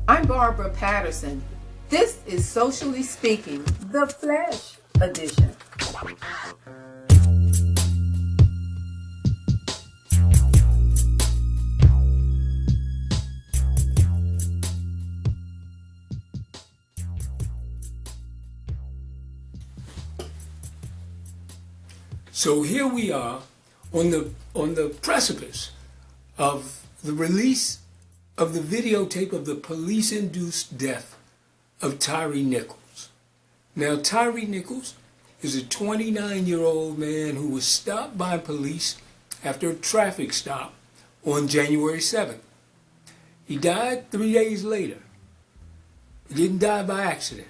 I'm Barbara Patterson. This is Socially Speaking, the Flash edition. So here we are on the precipice of the release of the videotape of the police-induced death of Tyre Nichols. Now, Tyre Nichols is a 29-year-old man who was stopped by police after a traffic stop on January 7th. He died 3 days later. He didn't die by accident.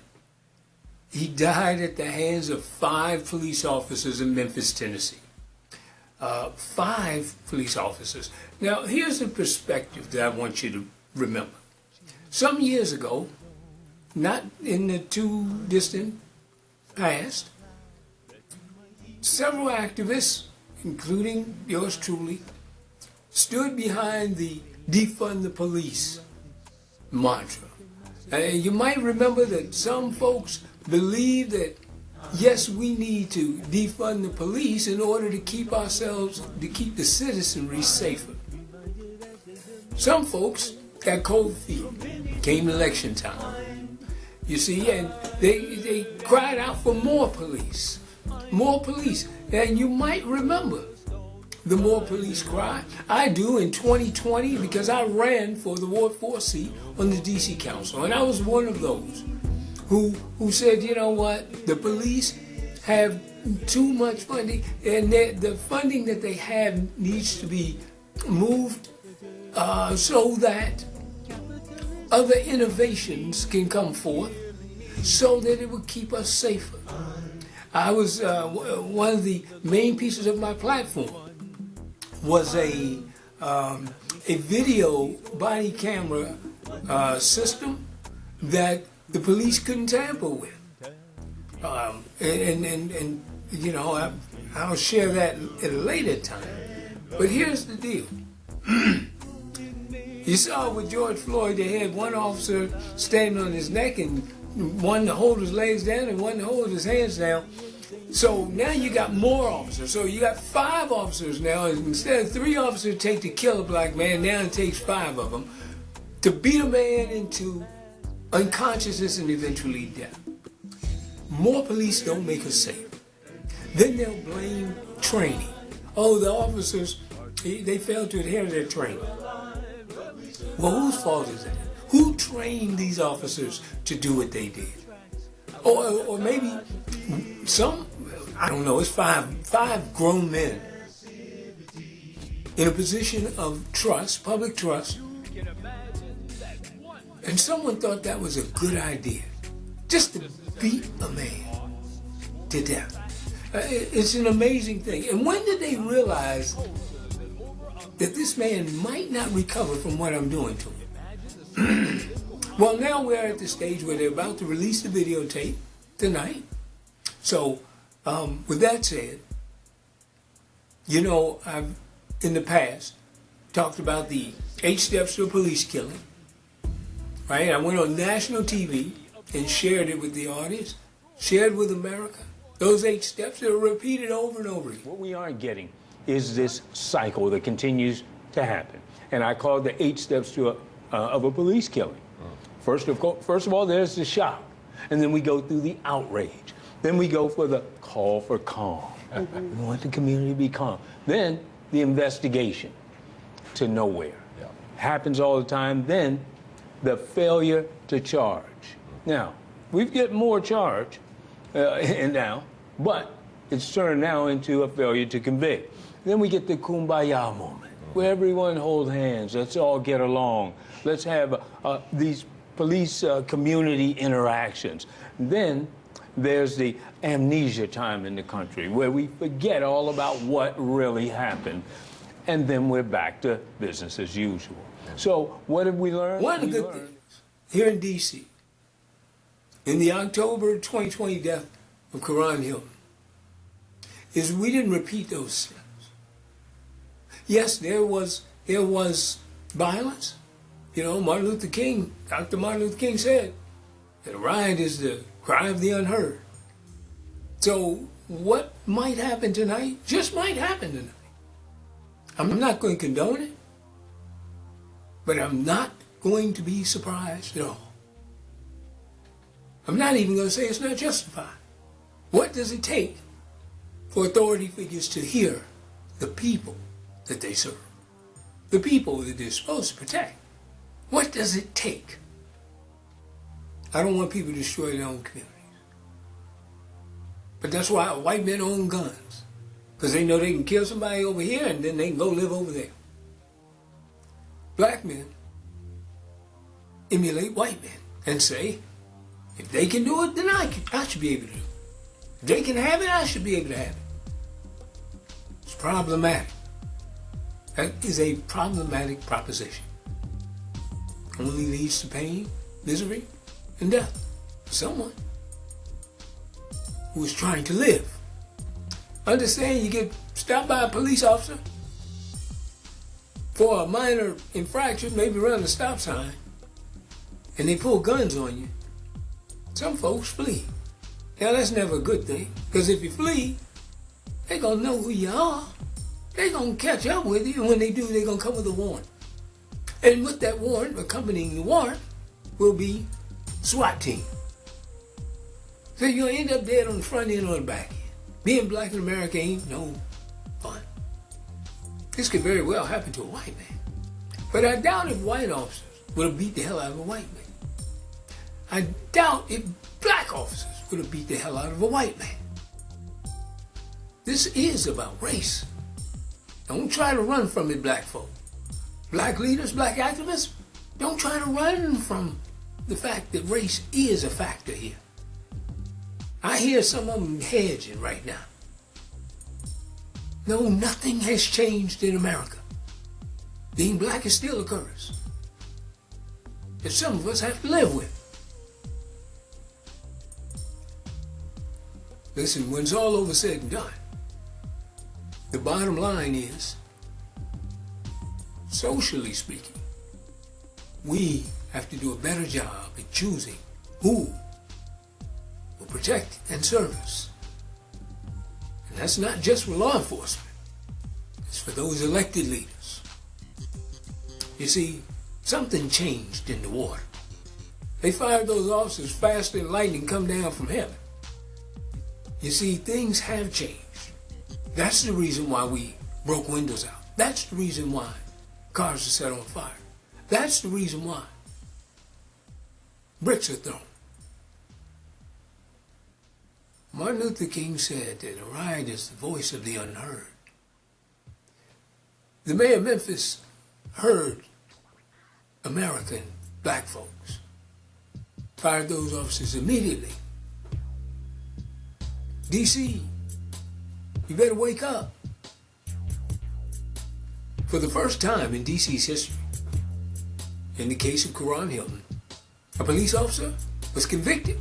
He died at the hands of 5 police officers in Memphis, Tennessee. 5 police officers. Now, here's the perspective that I want you to remember. Some years ago, not in the too distant past, several activists, including yours truly, stood behind the defund the police mantra. You might remember that some folks believe that yes, we need to defund the police in order to keep the citizenry safer. Some folks got cold feet. Came election time, you see, and they cried out for more police. More police. And you might remember the more police cry. I do in 2020 because I ran for the Ward 4 seat on the DC Council. And I was one of those who said, you know what, the police have too much funding, and the funding that they have needs to be moved so that other innovations can come forth so that it would keep us safer. I was, one of the main pieces of my platform was a video body camera system that the police couldn't tamper with. And you know, I'll share that at a later time. But here's the deal. You saw with George Floyd, they had one officer standing on his neck and one to hold his legs down and one to hold his hands down. So now you got more officers. So you got 5 officers now. Instead of 3 officers take to kill a black man, now it takes 5 of them to beat a man into unconsciousness and eventually death. More police don't make us safe. Then they'll blame training. Oh, the officers, they failed to adhere to their training. Well, whose fault is that? Who trained these officers to do what they did? Or maybe some, I don't know, it's five grown men in a position of trust, public trust, and someone thought that was a good idea, just to beat a man to death. It's an amazing thing. And when did they realize that this man might not recover from what I'm doing to him? Well, now we're at the stage where they're about to release the videotape tonight. So, with that said, you know, I've, in the past, talked about the 8 steps to a police killing. Right? I went on national TV and shared it with the audience, shared with America. Those 8 steps that are repeated over and over again. What we aren't getting is this cycle that continues to happen. And I call it the 8 steps to of a police killing. First of all, there's the shock. And then we go through the outrage. Then we go for the call for calm. We want the community to be calm. Then the investigation to nowhere. Yeah. Happens all the time. Then the failure to charge. Now, we've get more charge now, but it's turned now into a failure to convict. Then we get the kumbaya moment, where everyone holds hands. Let's all get along. Let's have these police community interactions. Then there's the amnesia time in the country, where we forget all about what really happened. And then we're back to business as usual. So what have we learned? One of the good things here in D.C., in the October 2020 death of Karan Hilton, is we didn't repeat those steps. Yes, there was violence. You know, Dr. Martin Luther King said that a riot is the cry of the unheard. So what might happen tonight just might happen tonight. I'm not going to condone it, but I'm not going to be surprised at all. I'm not even going to say it's not justified. What does it take for authority figures to hear the people that they serve? The people that they're supposed to protect. What does it take? I don't want people to destroy their own communities. But that's why white men own guns. Because they know they can kill somebody over here and then they can go live over there. Black men emulate white men and say, if they can do it, then I should be able to do it. If they can have it, I should be able to have it. It's problematic. That is a problematic proposition. Only leads to pain, misery, and death for someone who is trying to live. Understand, you get stopped by a police officer for a minor infraction, maybe run the stop sign, and they pull guns on you. Some folks flee. Now that's never a good thing, because if you flee, they're going to know who you are. They're going to catch up with you, and when they do, they're going to come with a warrant. And with that warrant, accompanying the warrant, will be SWAT team. So you're going to end up dead on the front end or the back end. Being black in America ain't no fun. This could very well happen to a white man. But I doubt if white officers would have beat the hell out of a white man. I doubt if black officers would have beat the hell out of a white man. This is about race. Don't try to run from it, black folk. Black leaders, black activists, don't try to run from the fact that race is a factor here. I hear some of them hedging right now. No, nothing has changed in America. Being black is still a curse that some of us have to live with. Listen, when it's all over said and done, the bottom line is, socially speaking, we have to do a better job at choosing who will protect and serve us. And that's not just for law enforcement. It's for those elected leaders. You see, something changed in the water. They fired those officers faster than lightning come down from heaven. You see, things have changed. That's the reason why we broke windows out. That's the reason why cars are set on fire. That's the reason why bricks are thrown. Martin Luther King said that a riot is the voice of the unheard. The mayor of Memphis heard American black folks, fired those officers immediately. D.C., you better wake up. For the first time in D.C.'s history, in the case of Karan Hilton, a police officer was convicted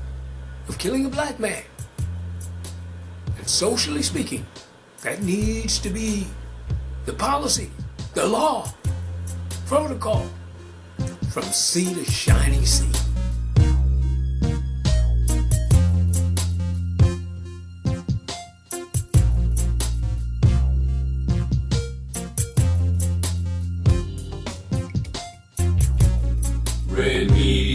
of killing a black man. And socially speaking, that needs to be the policy, the law, protocol, from sea to shining sea. Red meat